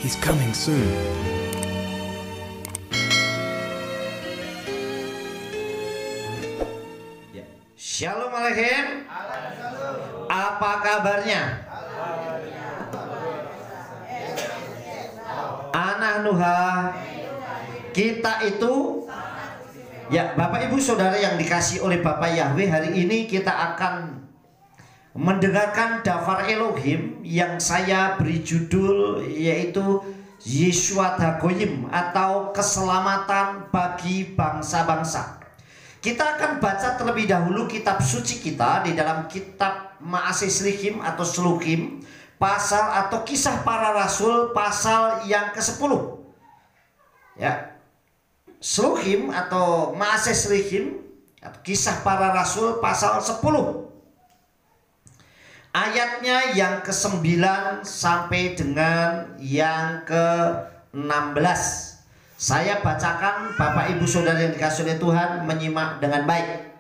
He's coming soon. Shalom Aleichem. Apa kabarnya? Anak Nuha. Kita itu, ya Bapak Ibu Saudara yang dikasih oleh Bapak Yahweh, hari ini kita akan mendengarkan Dafar Elohim yang saya beri judul yaitu Yeshua Hagoyim atau keselamatan bagi bangsa-bangsa. Kita akan baca terlebih dahulu kitab suci kita di dalam kitab Maaseh Shlichim atau Shluchim pasal atau Kisah Para Rasul pasal yang ke-10. Ya. Shluchim atau Maaseh Shlichim atau Kisah Para Rasul pasal 10. Ayatnya yang ke-9 sampai dengan yang ke-16. Saya bacakan, Bapak Ibu Saudara yang dikasihi oleh Tuhan menyimak dengan baik.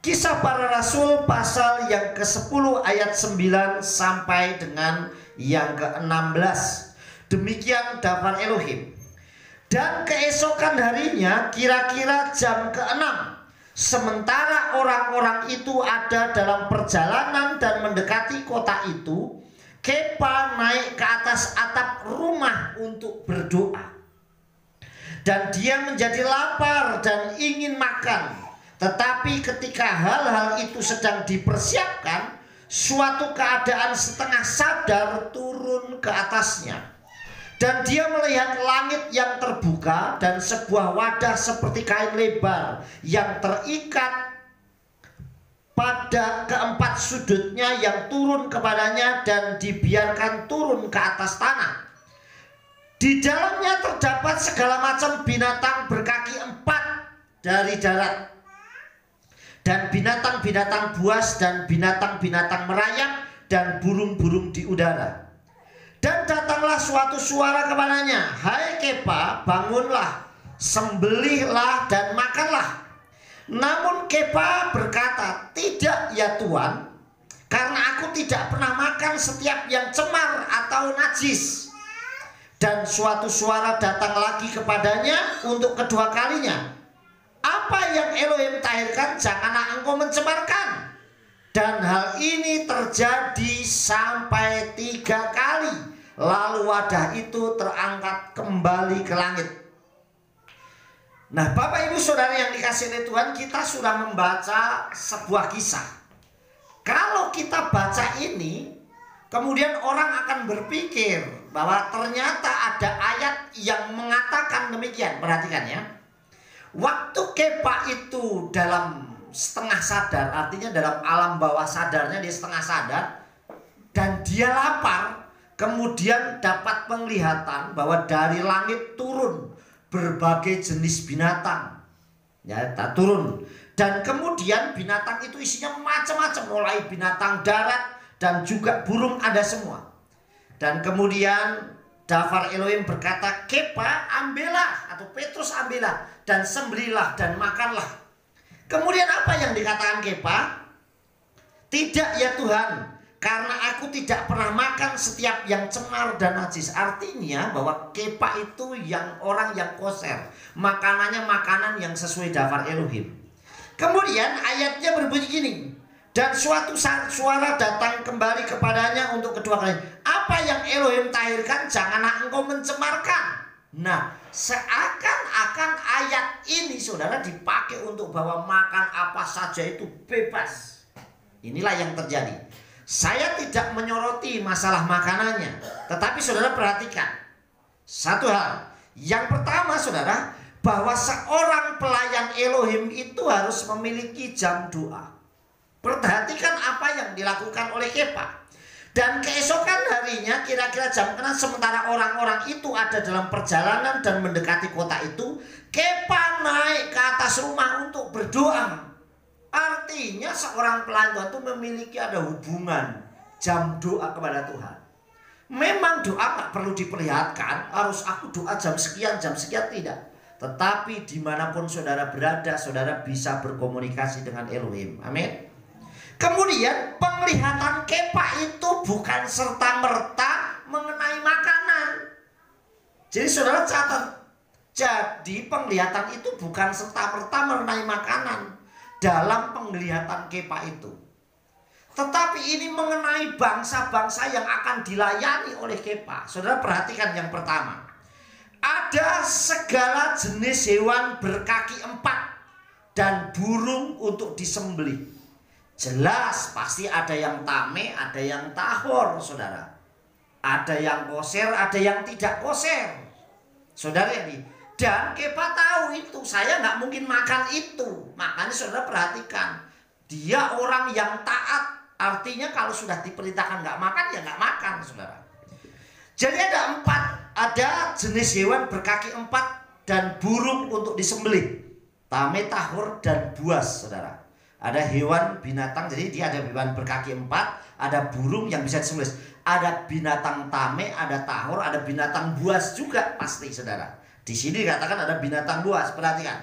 Kisah Para Rasul pasal yang ke-10 ayat 9 sampai dengan yang ke-16. Demikian Dafar Elohim. Dan keesokan harinya kira-kira jam ke-6, sementara orang-orang itu ada dalam perjalanan dan mendekati kota itu, Kepa naik ke atas atap rumah untuk berdoa. Dan dia menjadi lapar dan ingin makan. Tetapi ketika hal-hal itu sedang dipersiapkan, suatu keadaan setengah sadar turun ke atasnya. Dan dia melihat langit yang terbuka dan sebuah wadah seperti kain lebar yang terikat pada keempat sudutnya yang turun kepadanya dan dibiarkan turun ke atas tanah. Di dalamnya terdapat segala macam binatang berkaki 4 dari darat, dan binatang-binatang buas dan binatang-binatang merayap dan burung-burung di udara. Dan datanglah suatu suara kepadanya, "Hai Kepa, bangunlah, sembelihlah dan makanlah." Namun Kepa berkata, "Tidak ya Tuan, karena aku tidak pernah makan setiap yang cemar atau najis." Dan suatu suara datang lagi kepadanya untuk kedua kalinya, "Apa yang Elohim tahirkan, janganlah engkau mencemarkan." Dan hal ini terjadi sampai 3 kali. Lalu wadah itu terangkat kembali ke langit. Nah, Bapak Ibu Saudara yang dikasihi oleh Tuhan, kita sudah membaca sebuah kisah. Kalau kita baca ini, kemudian orang akan berpikir bahwa ternyata ada ayat yang mengatakan demikian. Perhatikan ya. Waktu Kepa itu dalam setengah sadar, artinya dalam alam bawah sadarnya dia setengah sadar, dan dia lapar. Kemudian dapat penglihatan bahwa dari langit turun berbagai jenis binatang, ya, turun. Dan kemudian binatang itu isinya macam-macam, mulai binatang darat dan juga burung ada semua. Dan kemudian Dafar Elohim berkata, "Kepa, ambillah," atau Petrus ambillah dan sembelilah dan makanlah. Kemudian apa yang dikatakan Kepa? "Tidak ya Tuhan, karena aku tidak pernah makan setiap yang cemar dan najis." Artinya bahwa Kepa itu yang orang yang koser, makanannya makanan yang sesuai Dafar Elohim. Kemudian ayatnya berbunyi gini, "Dan suatu suara datang kembali kepadanya untuk kedua kali. Apa yang Elohim tahirkan, janganlah engkau mencemarkan." Nah, seakan-akan ayat ini saudara dipakai untuk bahwa makan apa saja itu bebas. Inilah yang terjadi. Saya tidak menyoroti masalah makanannya, tetapi saudara perhatikan satu hal. Yang pertama saudara, bahwa seorang pelayan Elohim itu harus memiliki jam doa. Perhatikan apa yang dilakukan oleh Kepa. Dan keesokan harinya kira-kira jam 6, sementara orang-orang itu ada dalam perjalanan dan mendekati kota itu, Kepa naik ke atas rumah untuk berdoa. Artinya seorang pelayan Tuhan itu memiliki ada hubungan jam doa kepada Tuhan. Memang doa tak perlu diperlihatkan, harus aku doa jam sekian tidak. Tetapi dimanapun saudara berada, saudara bisa berkomunikasi dengan Elohim. Amin. Kemudian penglihatan Kepa itu bukan serta-merta mengenai makanan. Jadi saudara catat, jadi penglihatan itu bukan serta-merta mengenai makanan dalam penglihatan Kepa itu. Tetapi ini mengenai bangsa-bangsa yang akan dilayani oleh Kepa. Saudara perhatikan yang pertama. Ada segala jenis hewan berkaki 4 dan burung untuk disembelih. Jelas pasti ada yang tame, ada yang tahor, saudara. Ada yang koser, ada yang tidak koser. Saudara ini, dan Kepa tahu itu, saya nggak mungkin makan itu. Makanya saudara perhatikan, dia orang yang taat. Artinya kalau sudah diperintahkan nggak makan, ya nggak makan, saudara. Jadi ada 4, ada jenis hewan berkaki 4 dan burung untuk disembelih. Tame, tahor, dan buas, saudara. Ada hewan binatang, jadi dia ada hewan berkaki 4, ada burung yang bisa disembelih. Ada binatang tame, ada tahor, ada binatang buas juga pasti, saudara. Di sini dikatakan ada binatang buas. Perhatikan.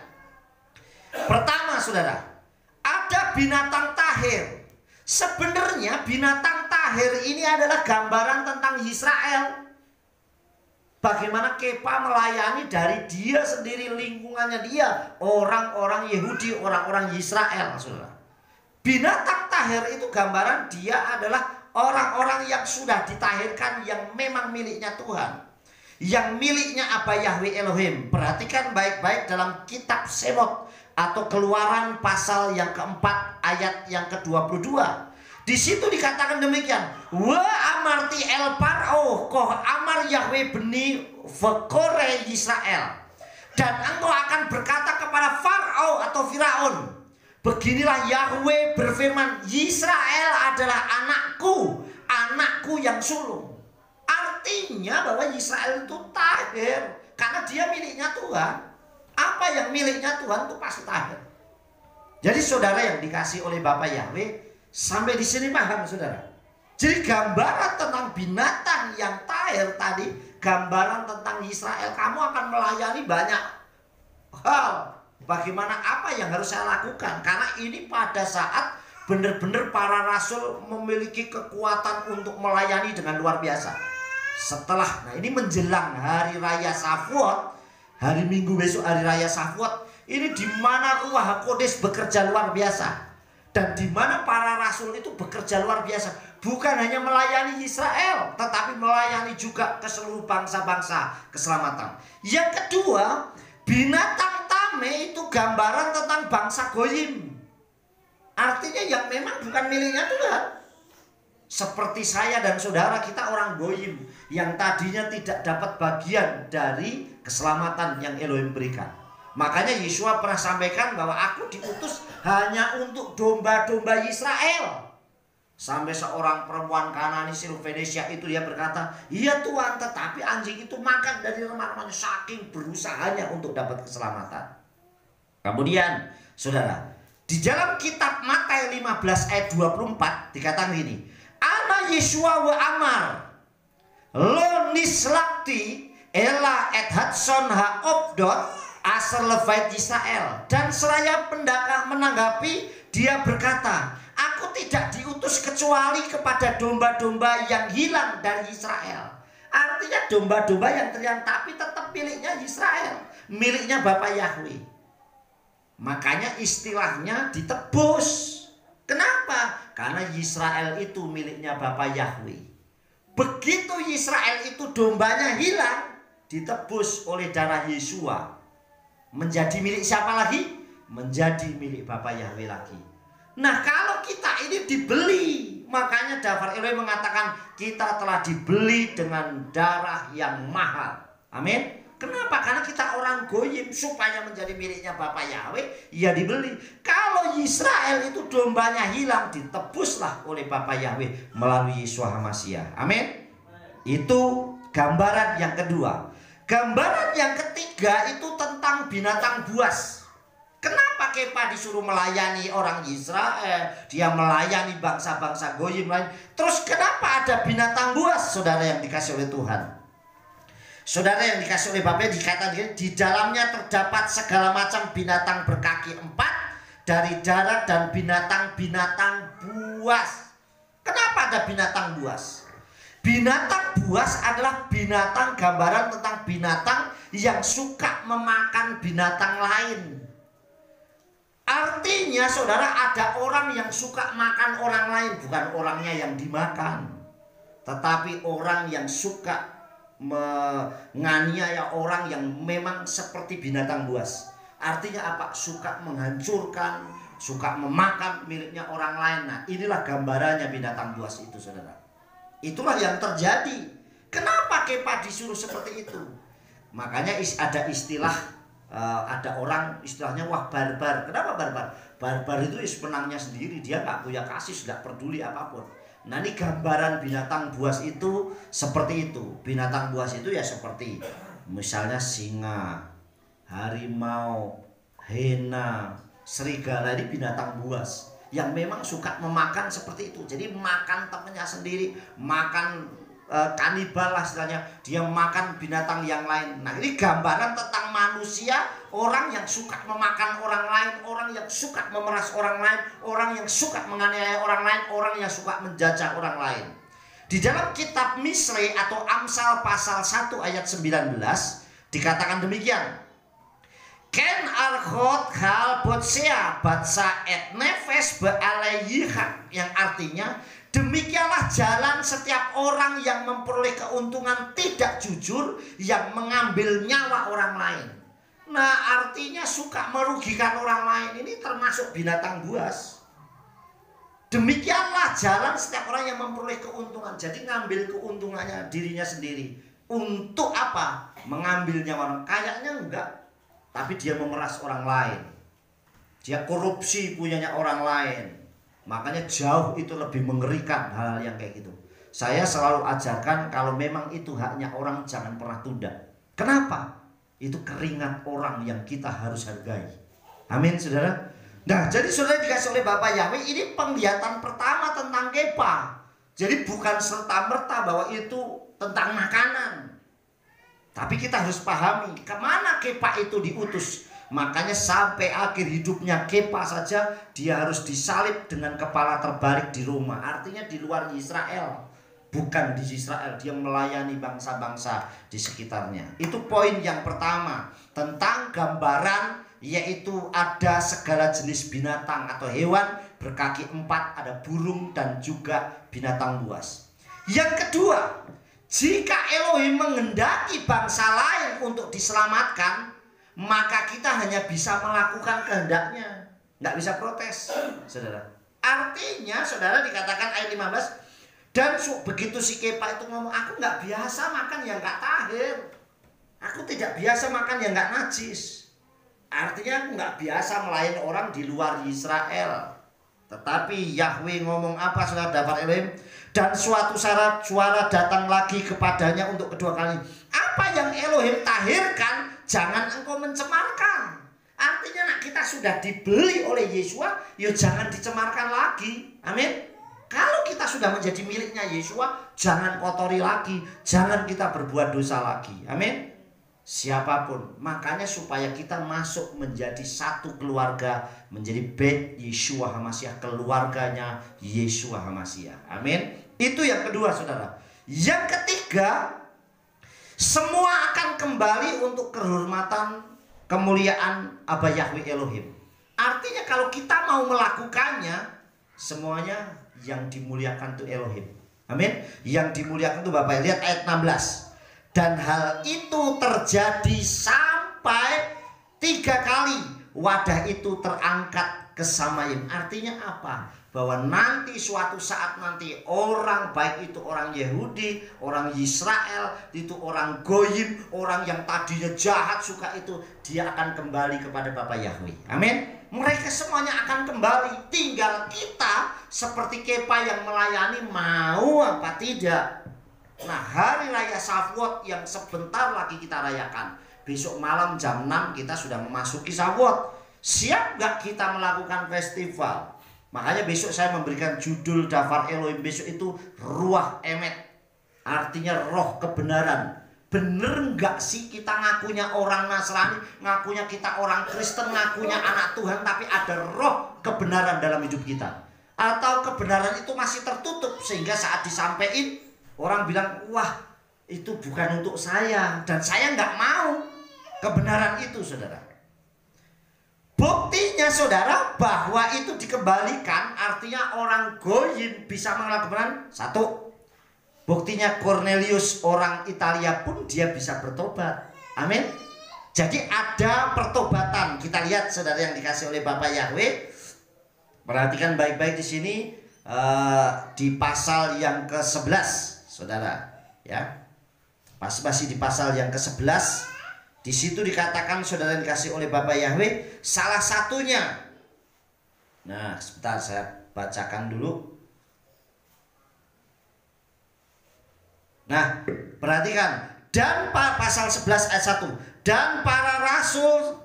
Pertama, saudara, ada binatang tahir. Sebenarnya binatang tahir ini adalah gambaran tentang Israel. Bagaimana Kepa melayani dari dia sendiri, lingkungannya dia, orang-orang Yahudi, orang-orang Israel, saudara. Binatang tahir itu gambaran dia adalah orang-orang yang sudah ditahirkan, yang memang miliknya Tuhan, yang miliknya Abba Yahweh Elohim. Perhatikan baik-baik dalam kitab Semot atau Keluaran pasal yang keempat ayat yang ke-22. Di situ dikatakan demikian, wa amarti el paro koh amar Yahweh beni vekore Israel, dan engkau akan berkata kepada Farao atau Firaun, beginilah Yahweh berfirman, Israel adalah anakku, anakku yang sulung. Artinya bahwa Israel itu tahir karena dia miliknya Tuhan. Apa yang miliknya Tuhan itu pasti tahir. Jadi saudara yang dikasih oleh Bapa Yahweh, sampai di sini paham, saudara? Jadi gambaran tentang binatang yang tahir tadi, gambaran tentang Israel. Kamu akan melayani banyak hal. Bagaimana, apa yang harus saya lakukan? Karena ini pada saat benar-benar para rasul memiliki kekuatan untuk melayani dengan luar biasa. Setelah, nah ini menjelang hari raya Shavuot, hari Minggu besok hari raya Shavuot, ini di mana Ruach HaKodes bekerja luar biasa. Dan di mana para rasul itu bekerja luar biasa. Bukan hanya melayani Israel, tetapi melayani juga ke seluruh bangsa-bangsa keselamatan. Yang kedua, binatang tame itu gambaran tentang bangsa goyim. Artinya yang memang bukan miliknya Tuhan. Seperti saya dan saudara, kita orang goyim yang tadinya tidak dapat bagian dari keselamatan yang Elohim berikan. Makanya Yeshua pernah sampaikan bahwa aku diutus hanya untuk domba-domba Israel. Sampai seorang perempuan Kanani Silvenesia itu dia berkata, iya Tuhan, tetapi anjing itu makan dari remah-remahnya, saking berusahanya untuk dapat keselamatan. Kemudian saudara, di dalam kitab Matius 15 ayat 24 dikatakan gini, Ana Yeshua wa Amar lo nislakti ela et hatson ha obdot asal levait Israel. Dan seraya pendaka menanggapi, dia berkata, aku tidak diutus kecuali kepada domba-domba yang hilang dari Israel. Artinya domba-domba yang terhilang, tapi tetap miliknya Israel, miliknya Bapa Yahweh. Makanya istilahnya ditebus. Kenapa? Karena Israel itu miliknya Bapa Yahweh. Begitu Israel itu dombanya hilang, ditebus oleh darah Yeshua. Menjadi milik siapa lagi? Menjadi milik Bapa Yahweh lagi. Nah, kalau kita ini dibeli, makanya Dafar Elohim mengatakan kita telah dibeli dengan darah yang mahal. Amin. Kenapa? Karena kita orang goyim, supaya menjadi miliknya Bapa Yahweh, ya dibeli. Kalau Israel itu dombanya hilang, ditebuslah oleh Bapa Yahweh melalui Yeshua HaMashiach. Amin. Itu gambaran yang kedua. Gambaran yang ketiga itu tentang binatang buas. Kenapa Kepa disuruh melayani orang Israel? Dia melayani bangsa-bangsa goyim lain. Terus kenapa ada binatang buas, saudara yang dikasih oleh Tuhan? Saudara yang dikasih oleh Bapa, dikatakan di dalamnya terdapat segala macam binatang berkaki 4 dari darat dan binatang-binatang buas. Kenapa ada binatang buas? Binatang buas adalah binatang, gambaran tentang binatang yang suka memakan binatang lain. Artinya saudara, ada orang yang suka makan orang lain, bukan orangnya yang dimakan, tetapi orang yang suka menganiaya orang yang memang seperti binatang buas. Artinya apa? Suka menghancurkan, suka memakan miliknya orang lain. Nah, inilah gambarannya binatang buas itu, saudara. Itulah yang terjadi. Kenapa Kepa disuruh seperti itu? Makanya ada istilah, ada orang istilahnya, wah barbar. Kenapa barbar? Barbar itu penangnya sendiri, dia nggak punya kasih, nggak peduli apapun. Nah, ini gambaran binatang buas itu seperti itu. Binatang buas itu ya seperti misalnya singa, harimau, hiena, serigala. Ini binatang buas yang memang suka memakan seperti itu. Jadi makan temannya sendiri, makan kanibal lah istilahnya, dia makan binatang yang lain. Nah, ini gambaran tentang manusia, orang yang suka memakan orang lain, orang yang suka memeras orang lain, orang yang suka menganiaya orang lain, orang yang suka menjajah orang lain. Di dalam kitab Misle atau Amsal pasal 1 ayat 19 dikatakan demikian. Ken arkhot hal botsea batsa et nefes bealeyiha, yang artinya demikianlah jalan setiap orang yang memperoleh keuntungan tidak jujur, yang mengambil nyawa orang lain. Nah, artinya suka merugikan orang lain, ini termasuk binatang buas. Demikianlah jalan setiap orang yang memperoleh keuntungan. Jadi ngambil keuntungannya dirinya sendiri. Untuk apa? Mengambil nyawa orang. Kayaknya enggak, tapi dia memeras orang lain. Dia korupsi punyanya orang lain. Makanya jauh itu lebih mengerikan hal-hal yang kayak gitu. Saya selalu ajarkan kalau memang itu haknya orang, jangan pernah tunda. Kenapa? Itu keringat orang yang kita harus hargai. Amin, saudara. Nah, jadi saudara dikasih oleh Bapak Yahweh, ini penglihatan pertama tentang Kepa. Jadi bukan serta-merta bahwa itu tentang makanan. Tapi kita harus pahami kemana Kepa itu diutus. Makanya sampai akhir hidupnya Kepa saja dia harus disalib dengan kepala terbalik di Roma. Artinya di luar Israel, bukan di Israel. Dia melayani bangsa-bangsa di sekitarnya. Itu poin yang pertama tentang gambaran, yaitu ada segala jenis binatang atau hewan berkaki 4, ada burung dan juga binatang buas. Yang kedua, jika Elohim menghendaki bangsa lain untuk diselamatkan, maka kita hanya bisa melakukan kehendaknya, nggak bisa protes, saudara. Artinya, saudara, dikatakan ayat 15, dan begitu si Kepa itu ngomong, aku nggak biasa makan yang nggak tahir, aku tidak biasa makan yang nggak najis. Artinya aku nggak biasa melayani orang di luar Israel. Tetapi Yahweh ngomong apa, saudara? Dapat Elohim, dan suatu suara datang lagi kepadanya untuk kedua kali. Apa yang Elohim tahirkan, jangan engkau mencemarkan. Artinya, nak, kita sudah dibeli oleh Yeshua, ya jangan dicemarkan lagi. Amin. Kalau kita sudah menjadi miliknya Yeshua, jangan kotori lagi, jangan kita berbuat dosa lagi. Amin. Siapapun, makanya supaya kita masuk menjadi satu keluarga, menjadi Beit Yeshua HaMashiach, keluarganya Yeshua HaMashiach. Amin. Itu yang kedua, saudara. Yang ketiga, semua akan kembali untuk kehormatan, kemuliaan Abba Yahweh Elohim. Artinya kalau kita mau melakukannya, semuanya yang dimuliakan itu Elohim. Amin. Yang dimuliakan itu Bapak. Lihat ayat 16. Dan hal itu terjadi sampai 3 kali wadah itu terangkat ke Samayim. Artinya apa? Bahwa nanti suatu saat nanti orang, baik itu orang Yahudi, orang Israel, itu orang Goyim, orang yang tadinya jahat suka itu, dia akan kembali kepada Bapa Yahweh. Amin. Mereka semuanya akan kembali. Tinggal kita seperti Kepa yang melayani, mau apa tidak. Nah, hari raya Shavuot yang sebentar lagi kita rayakan, besok malam jam 6 kita sudah memasuki Shavuot. Siap gak kita melakukan festival? Makanya besok saya memberikan judul Dafar Elohim besok itu Ruach Emet. Artinya roh kebenaran. Bener gak sih kita ngakunya orang Nasrani, ngakunya kita orang Kristen, ngakunya anak Tuhan, tapi ada roh kebenaran dalam hidup kita? Atau kebenaran itu masih tertutup sehingga saat disampaikan, Orang bilang, wah itu bukan untuk saya, dan saya nggak mau kebenaran itu, saudara. Buktinya saudara bahwa itu dikembalikan, artinya orang goyim bisa mengenal kebenaran. Satu, buktinya Cornelius orang Italia pun dia bisa bertobat. Amin. Jadi ada pertobatan. Kita lihat saudara yang dikasih oleh Bapak Yahweh. Perhatikan baik-baik di sini, di pasal yang ke-11, saudara, ya. Masih di pasal yang ke-11. Di situ dikatakan saudara yang dikasih oleh Bapak Yahweh, salah satunya. Nah, sebentar saya bacakan dulu. Nah, perhatikan. Dan pasal 11 ayat 1. Dan para rasul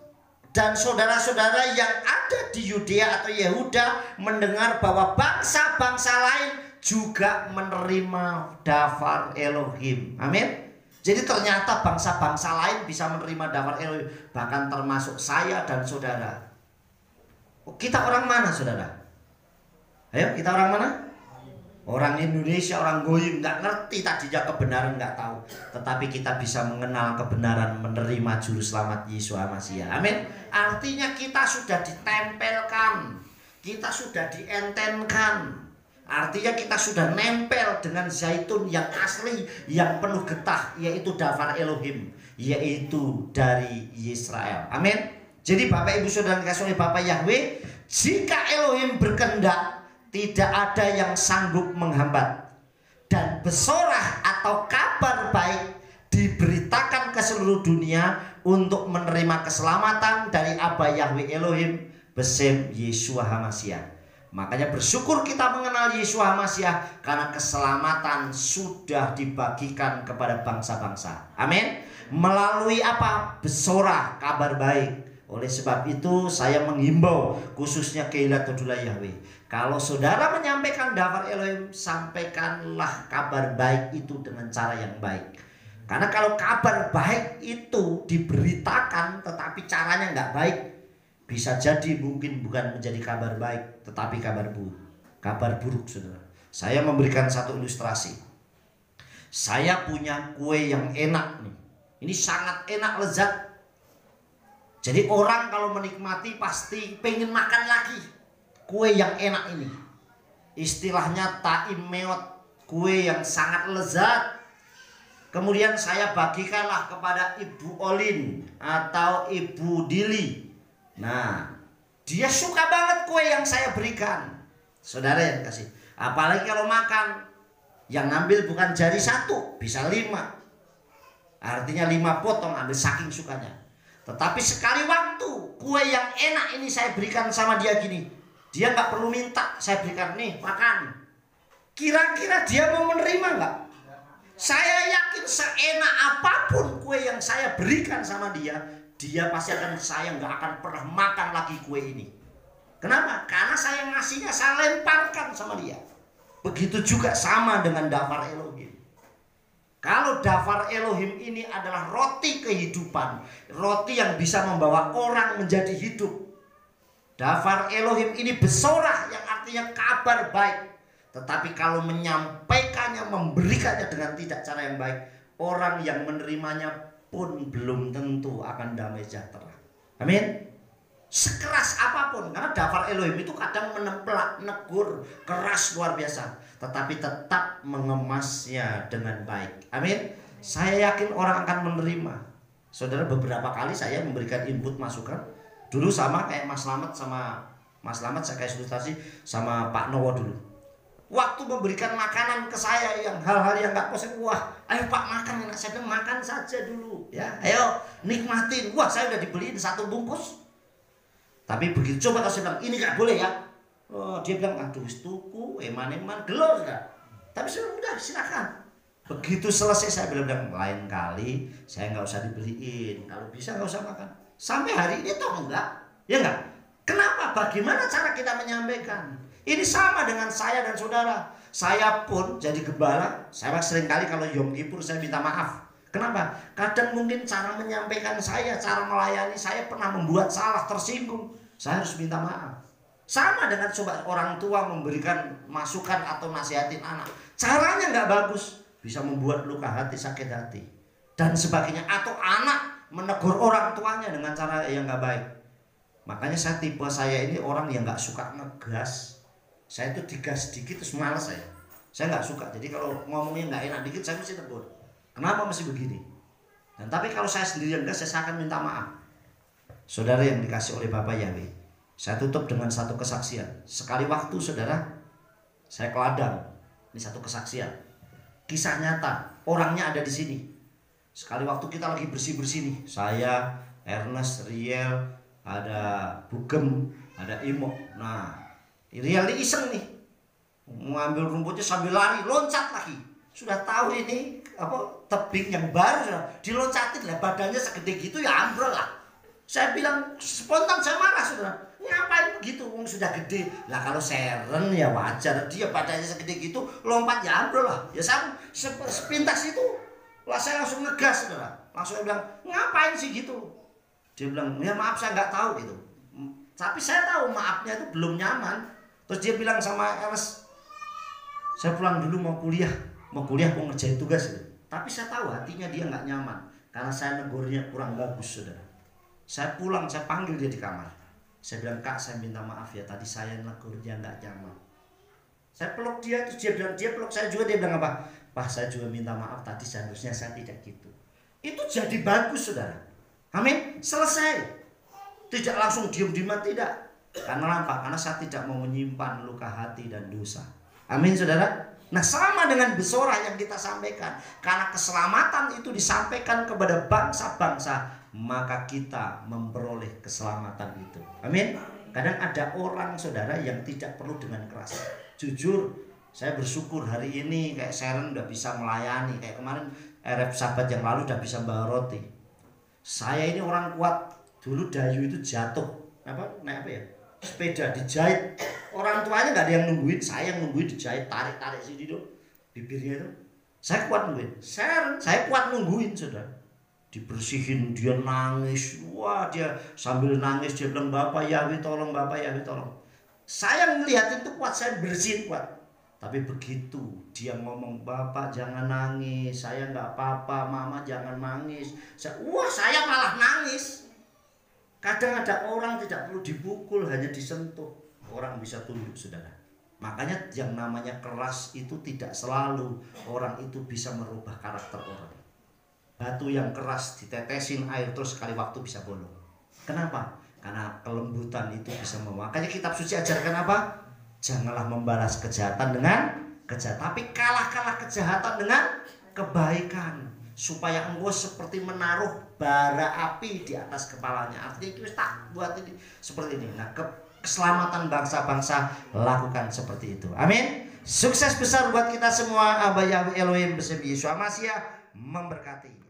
dan saudara-saudara yang ada di Yudea atau Yehuda mendengar bahwa bangsa-bangsa lain juga menerima dafar Elohim. Amin. Jadi ternyata bangsa-bangsa lain bisa menerima dafar Elohim, bahkan termasuk saya dan saudara. Kita orang mana, saudara? Ayo, kita orang mana? Orang Indonesia, orang goyim, nggak ngerti tadinya kebenaran, nggak tahu. Tetapi kita bisa mengenal kebenaran, menerima juru selamat Yesus Masih. Amin. Artinya kita sudah ditempelkan, kita sudah dientenkan. Artinya kita sudah nempel dengan zaitun yang asli, yang penuh getah, yaitu dafar Elohim, yaitu dari Israel. Amin. Jadi Bapak Ibu Saudara dikasih oleh Bapak Yahweh, jika Elohim berkehendak, tidak ada yang sanggup menghambat. Dan besorah atau kabar baik diberitakan ke seluruh dunia untuk menerima keselamatan dari Abba Yahweh Elohim besem Yeshua HaMashiach. Makanya bersyukur kita mengenal Yeshua HaMashiach, karena keselamatan sudah dibagikan kepada bangsa-bangsa. Amin. Melalui apa? Besorah, kabar baik. Oleh sebab itu saya menghimbau khususnya Keilatullah Yahweh, kalau saudara menyampaikan dafar Elohim, sampaikanlah kabar baik itu dengan cara yang baik. Karena kalau kabar baik itu diberitakan tetapi caranya nggak baik, bisa jadi mungkin bukan menjadi kabar baik, tetapi kabar buruk. Kabar buruk, saudara. Saya memberikan satu ilustrasi. Saya punya kue yang enak nih. Ini sangat enak, lezat. Jadi orang kalau menikmati pasti pengen makan lagi kue yang enak ini. Istilahnya ta'im meot, kue yang sangat lezat. Kemudian saya bagikanlah kepada Ibu Olin atau Ibu Dili. Nah, dia suka banget kue yang saya berikan. Saudara yang kasih. Apalagi kalau makan, yang ngambil bukan jari satu, bisa 5. Artinya 5 potong, ambil saking sukanya. Tetapi sekali waktu kue yang enak ini saya berikan sama dia gini, dia nggak perlu minta, saya berikan nih makan. Kira-kira dia mau menerima nggak? Saya yakin seenak apapun kue yang saya berikan sama dia, dia pasti akan, saya nggak akan pernah makan lagi kue ini. Kenapa? Karena saya ngasihnya, saya lemparkan sama dia. Begitu juga sama dengan dafar Elohim. Kalau dafar Elohim ini adalah roti kehidupan, roti yang bisa membawa orang menjadi hidup. Dafar Elohim ini besorah, yang artinya kabar baik. Tetapi kalau menyampaikannya, memberikannya dengan tidak cara yang baik, orang yang menerimanya pun belum tentu akan damai sejahtera. Amin. Sekeras apapun, karena dafar Elohim itu kadang menemplak, negur, keras luar biasa, tetapi tetap mengemasnya dengan baik. Amin. Saya yakin orang akan menerima. Saudara, beberapa kali saya memberikan input masukan. Dulu sama kayak Mas Slamet, saya kayak konsultasi sama Pak Nowo dulu. Waktu memberikan makanan ke saya yang hal-hal yang gak positif, wah ayo Pak makan, saya bilang makan saja dulu ya, ayo nikmatin. Wah, saya udah dibeliin 1 bungkus. Tapi begitu coba saya bilang ini gak boleh ya, oh, dia bilang aduh tuku eman-eman gelos gak. Tapi saya udah silakan. Begitu selesai saya bilang lain kali saya nggak usah dibeliin, kalau bisa nggak usah makan. Sampai hari ini toh enggak, ya enggak. Kenapa? Bagaimana cara kita menyampaikan? Ini sama dengan saya dan saudara. Saya pun jadi gembala, saya sering kali kalau Yom Kippur saya minta maaf. Kenapa? Kadang mungkin cara menyampaikan saya, cara melayani saya pernah membuat salah, tersinggung. Saya harus minta maaf. Sama dengan coba orang tua memberikan masukan atau nasihatin anak, caranya nggak bagus. bisa membuat luka hati, sakit hati, dan sebagainya. Atau anak menegur orang tuanya dengan cara yang nggak baik. Makanya saya ini orang yang nggak suka ngegas. Saya itu digas dikit terus malas saya. Saya nggak suka. Jadi kalau ngomongnya nggak enak dikit saya mesti tegur. Kenapa masih begini? Dan tapi kalau saya sendiri yang ngegas, saya akan minta maaf. Saudara yang dikasih oleh Bapak Yahweh, saya tutup dengan satu kesaksian. Sekali waktu saudara, saya ke ladang. Ini satu kesaksian. Kisah nyata. Orangnya ada di sini. Sekali waktu kita lagi bersih-bersih nih. Saya, Ernest, Riel, ada Bugem, ada Imo. Nah, Riel ini iseng nih. Mengambil rumputnya sambil lari, loncat lagi. Sudah tahu ini tebing yang baru sudah diloncatin lah, badannya segede gitu ya ambrol lah. Saya bilang spontan, saya marah saudara. Ngapain begitu? Sudah gede. Lah kalau Seren ya wajar, dia badannya segede gitu lompat ya ambrol lah. Ya saya sepintas itu lah saya langsung ngegas saudara. Langsung bilang ngapain sih gitu. Dia bilang ya maaf saya nggak tahu gitu. Tapi saya tahu maafnya itu belum nyaman. Terus dia bilang sama Ernest, saya pulang dulu mau kuliah mau ngerjain tugas gitu. Tapi saya tahu hatinya dia nggak nyaman karena saya negurnya kurang bagus saudara. Saya pulang, saya panggil dia di kamar. Saya bilang, Kak, saya minta maaf ya, tadi saya negur dia nggak nyaman. Saya peluk dia, terus dia bilang, dia peluk saya juga, dia bilang apa? Pak, saya juga minta maaf, tadi seharusnya saya tidak gitu. Itu jadi bagus saudara. Amin. Selesai. Tidak langsung diam-diam, tidak. Karena apa? Karena saya tidak mau menyimpan luka hati dan dosa. Amin saudara. Nah sama dengan besorah yang kita sampaikan. Karena keselamatan itu disampaikan kepada bangsa-bangsa, maka kita memperoleh keselamatan itu. Amin. Kadang ada orang saudara yang tidak perlu dengan keras. Jujur saya bersyukur hari ini kayak Sharon udah bisa melayani. Kayak kemarin RF Sahabat yang lalu udah bisa bawa roti. Saya ini orang kuat. Dulu Dayu itu jatuh naik apa ya, sepeda dijahit. Orang tuanya nggak ada yang nungguin, saya yang nungguin, dijahit, tarik sini tuh bibirnya itu. Saya kuat nungguin. Saya kuat nungguin saudara. Dibersihin, dia nangis. Wah, dia sambil nangis dia bilang, Bapak Yahweh tolong, Bapak Yahweh tolong. Saya ngeliatin tuh kuat, saya bersihin kuat. Tapi begitu dia ngomong, Bapak jangan nangis, saya nggak apa-apa, Mama jangan nangis. Saya malah nangis. Kadang ada orang tidak perlu dipukul, hanya disentuh, orang bisa tunduk saudara. Makanya yang namanya keras itu tidak selalu orang itu bisa merubah karakter orang. Batu yang keras ditetesin air terus sekali waktu bisa bolong. Kenapa? Karena kelembutan itu bisa makanya kitab suci ajarkan apa? Janganlah membalas kejahatan dengan kejahatan, tapi kalah kejahatan dengan kebaikan, supaya engkau seperti menaruh bara api di atas kepalanya. Artinya itu tak buat ini seperti ini. Nah, keselamatan bangsa-bangsa lakukan seperti itu. Amin. Sukses besar buat kita semua. Abah Yahweh Elohim bersemi Yeshua Mashiach memberkati.